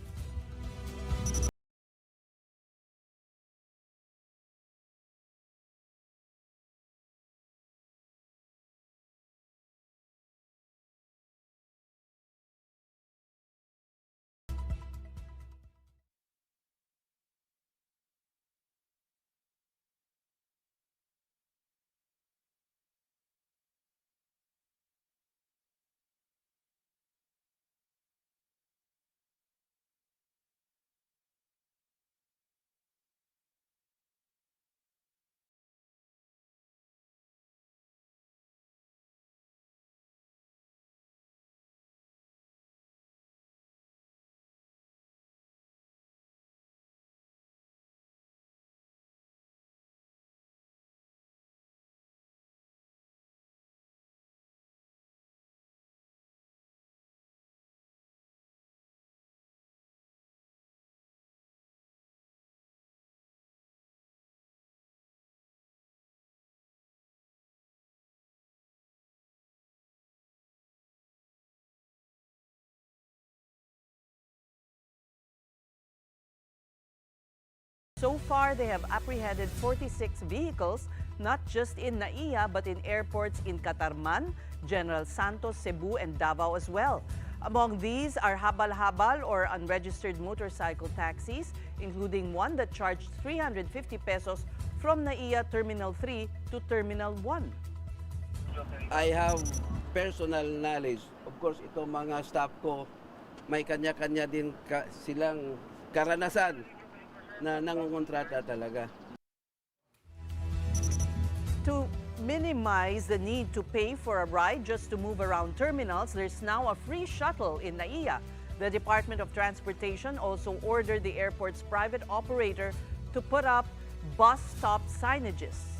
So far, they have apprehended 46 vehicles, not just in NAIA but in airports in Catarman, General Santos, Cebu, and Davao as well. Among these are habal-habal or unregistered motorcycle taxis, including one that charged 350 pesos from NAIA Terminal 3 to Terminal 1.
I have personal knowledge. Of course, itong mga staff ko, may kanya-kanya din silang karanasan na nangungontrata talaga.
To minimize the need to pay for a ride just to move around terminals, there's now a free shuttle in NAIA. The Department of Transportation also ordered the airport's private operator to put up bus stop signages.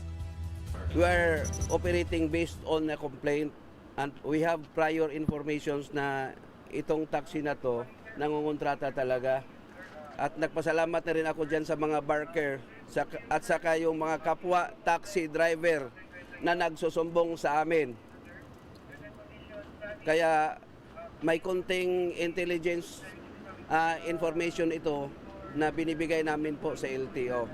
We are operating based on a complaint and we have prior informations na itong taxi na to nangungontrata talaga. At nagpasalamat na rin ako dyan sa mga barker at saka yung mga kapwa taxi driver na nagsusumbong sa amin. Kaya may konting intelligence information ito na binibigay namin po sa LTO.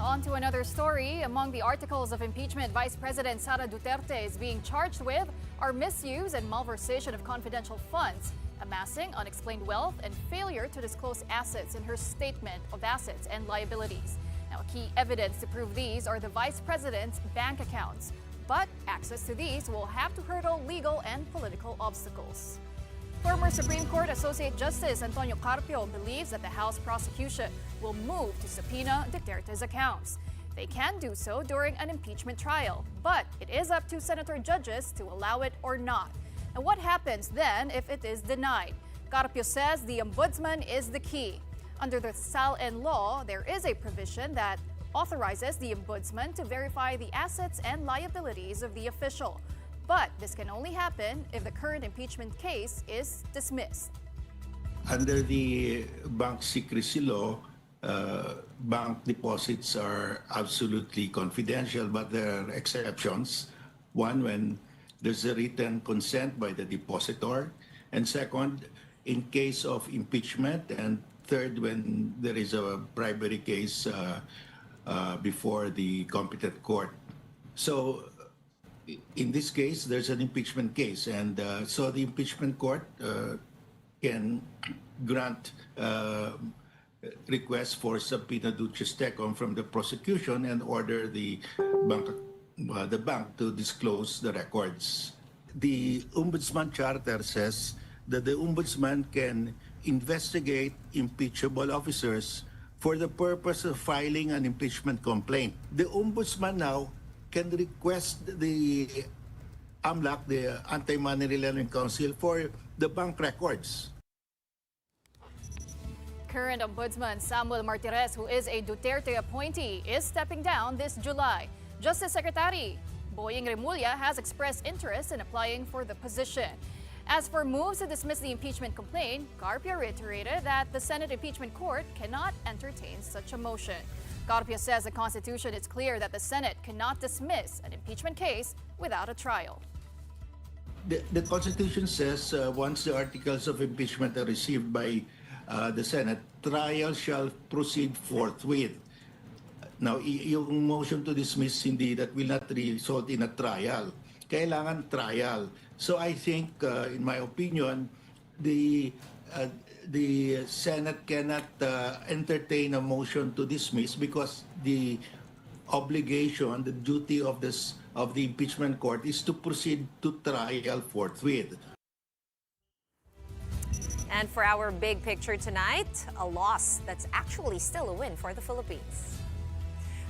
On to another story. Among the articles of impeachment, Vice President Sara Duterte is being charged with are misuse and malversation of confidential funds, amassing unexplained wealth, and failure to disclose assets in her statement of assets and liabilities. Now, key evidence to prove these are the Vice President's bank accounts. But access to these will have to hurdle legal and political obstacles. Former Supreme Court Associate Justice Antonio Carpio believes that the House prosecution will move to subpoena Duterte's accounts. They can do so during an impeachment trial, but it is up to Senator judges to allow it or not. And what happens then if it is denied? Carpio says the ombudsman is the key. Under the SALN law, there is a provision that authorizes the ombudsman to verify the assets and liabilities of the official. But this can only happen if the current impeachment case is dismissed.
Under the bank secrecy law, bank deposits are absolutely confidential, but there are exceptions. One, when there's a written consent by the depositor, and second, in case of impeachment, and third, when there is a bribery case before the competent court. So in this case, there's an impeachment case, and so the impeachment court can grant requests for subpoena duces tecum from the prosecution and order the bank to disclose the records. The Ombudsman Charter says that the Ombudsman can investigate impeachable officers for the purpose of filing an impeachment complaint. The Ombudsman now can request the AMLAC, the Anti-Money Laundering Council, for the bank records.
Current Ombudsman Samuel Martirez, who is a Duterte appointee, is stepping down this July. Justice Secretary Boying Remulla has expressed interest in applying for the position. As for moves to dismiss the impeachment complaint, Carpio reiterated that the Senate Impeachment Court cannot entertain such a motion. Carpio says the Constitution is clear that the Senate cannot dismiss an impeachment case without a trial.
The Constitution says once the articles of impeachment are received by the Senate, trial shall proceed forthwith. Now, yung motion to dismiss, hindi, that will not result in a trial. Kailangan trial. So I think, in my opinion, the Senate cannot entertain a motion to dismiss because the obligation, the duty of the impeachment court is to proceed to trial forthwith.
And for our big picture tonight, a loss that's actually still a win for the Philippines.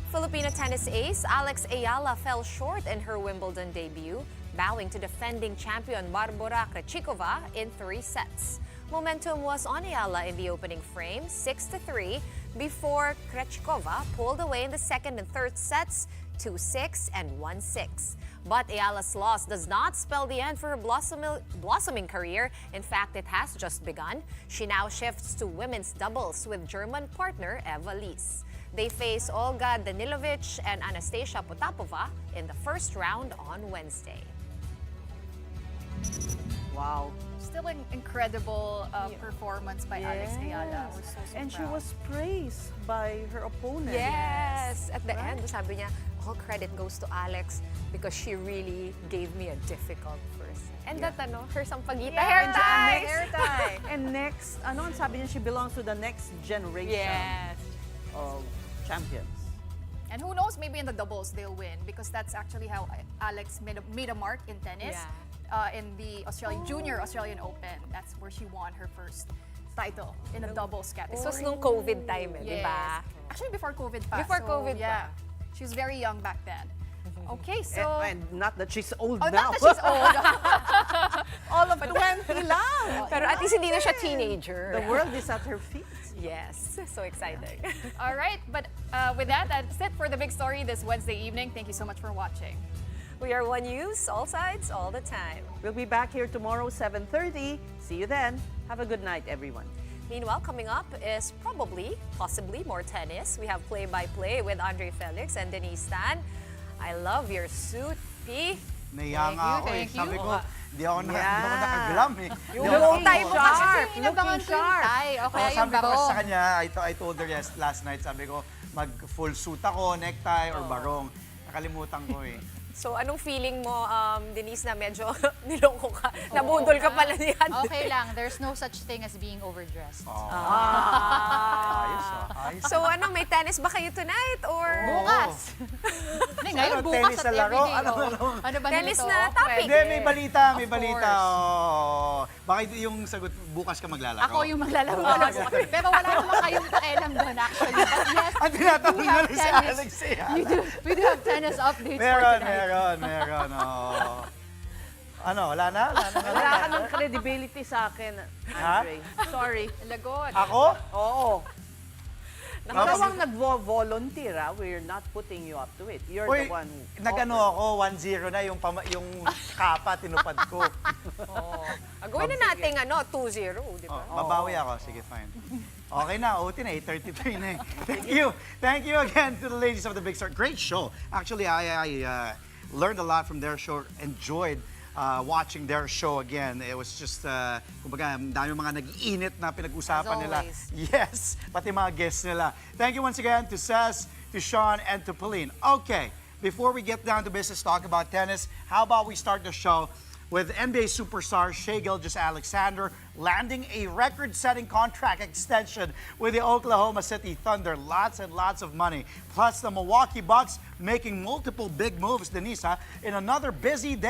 Filipino tennis ace Alex Ayala fell short in her Wimbledon debut, bowing to defending champion Barbora Krejcikova in 3 sets. Momentum was on Ayala in the opening frame, 6-3, before Krejcikova pulled away in the second and third sets, 2-6 and 1-6. But Ayala's loss does not spell the end for her blossoming career. In fact, it has just begun. She now shifts to women's doubles with German partner Eva Lise. They face Olga Danilovic and Anastasia Potapova in the first round on Wednesday.
Wow.
Still an incredible performance by Alex Ayala. We're so
And she
proud.
was praised by her opponent.
Yes! At the end, sabi niya, all credit goes to Alex because she really gave me a difficult first. And that, her sampagita hair tie!
And next, ang sabi niya, she belongs to the next generation of champions.
And who knows, maybe in the doubles they'll win because that's actually how Alex made a mark in tennis. In the Junior Australian Open. That's where she won her first title in a doubles category.
This was nung COVID time, di ba?
Actually, before COVID pa.
Before COVID
yeah.
pa.
She was very young back then. Okay, so...
And not that she's old
Oh,
now.
not that she's old.
All of 20 lang.
Pero at least hindi na siya teenager.
The world is at her feet.
Yes, so exciting.
All right, but with that, that's it for the big story this Wednesday evening. Thank you so much for watching.
We are One News, all sides, all the time.
We'll be back here tomorrow, 7:30. See you then. Have a good night, everyone.
Meanwhile, coming up is possibly more tennis. We have play-by-play with Andre Felix and Denise Tan. I love your suit, P.
Naiya nga ako eh. Sabi ko, di ako nakaglam eh.
Yung bow tie mo kasi
looking sharp.
Sabi ko sa kanya, I told her last night, sabi ko, mag-full suit ako, necktie or barong. Nakalimutan ko eh.
So, anong feeling mo, Denise, na medyo niloko ka? Nabudol ka pala ni Andre.
Okay lang. There's no such thing as being overdressed.
Ayos.
So, may tennis ba kayo tonight? Or
Bukas. Ngayon, bukas
tennis
at
na laro?
everyday. Ano ba
tennis
nito?
na topic?
Hindi, may balita.
course.
Baka yung sagot, bukas ka maglalaro.
Ako yung maglalaro. Pero wala naman kayong pakialam doon actually. But yes,
Ang tinatanong na rin si Alex eh.
we do have tennis updates for tonight.
Meron. Wala na?
Wala ka ng credibility sa akin, Andre. Sorry.
Lagot.
Ako?
Oo. Ikaw ang nag-volunteer, We're not putting you up to it. You're the one who...
Nag-ano ako, 1-0 na yung kapa, tinupad ko.
Gawin na natin 2-0, di ba?
Babawi ako. Sige, fine. Okay na, OT na, 8:33 na eh. Thank you again to the ladies of the Big Star. Great show. Actually, I learned a lot from their show, enjoyed watching their show again. It was just, kumbaga, dami mga nag-iinit na pinag-usapan nila. Yes, pati mga guests nila. Thank you once again to Cez, to Sean, and to Pauline. Okay, before we get down to business, talk about tennis, how about we start the show with NBA superstar Shai Gilgeous-Alexander landing a record-setting contract extension with the Oklahoma City Thunder. Lots and lots of money. Plus, the Milwaukee Bucks making multiple big moves, Denise, in another busy day.